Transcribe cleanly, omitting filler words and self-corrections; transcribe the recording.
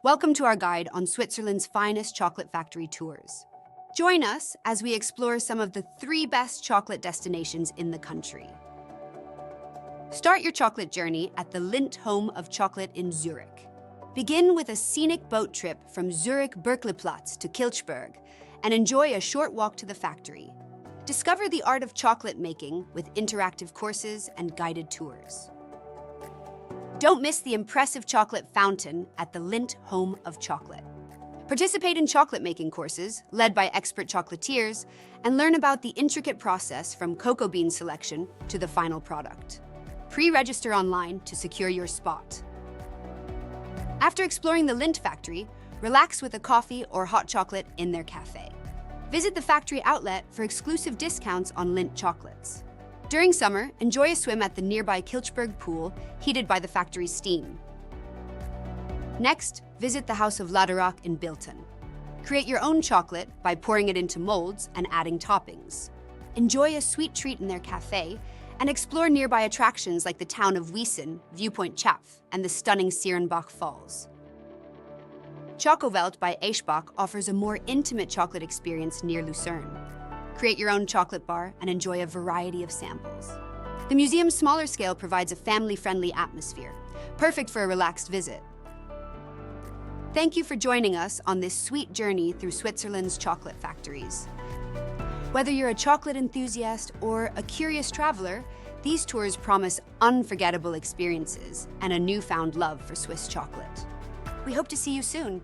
Welcome to our guide on Switzerland's finest chocolate factory tours. Join us as we explore some of the 3 best chocolate destinations in the country. Start your chocolate journey at the Lindt Home of Chocolate in Zurich. Begin with a scenic boat trip from Zurich-Berkeleyplatz to Kilchberg and enjoy a short walk to the factory. Discover the art of chocolate making with interactive courses and guided tours. Don't miss the impressive chocolate fountain at the Lindt Home of Chocolate. Participate in chocolate-making courses led by expert chocolatiers and learn about the intricate process from cocoa bean selection to the final product. Pre-register online to secure your spot. After exploring the Lindt factory, relax with a coffee or hot chocolate in their cafe. Visit the factory outlet for exclusive discounts on Lindt chocolates. During summer, enjoy a swim at the nearby Kilchberg pool, heated by the factory's steam. Next, visit the House of Laderock in Bilten. Create your own chocolate by pouring it into molds and adding toppings. Enjoy a sweet treat in their cafe, and explore nearby attractions like the town of Wiesen, Viewpoint Chapf, and the stunning Sierenbach Falls. Chocowelt by Eschbach offers a more intimate chocolate experience near Lucerne. Create your own chocolate bar and enjoy a variety of samples. The museum's smaller scale provides a family-friendly atmosphere, perfect for a relaxed visit. Thank you for joining us on this sweet journey through Switzerland's chocolate factories. Whether you're a chocolate enthusiast or a curious traveler, these tours promise unforgettable experiences and a newfound love for Swiss chocolate. We hope to see you soon.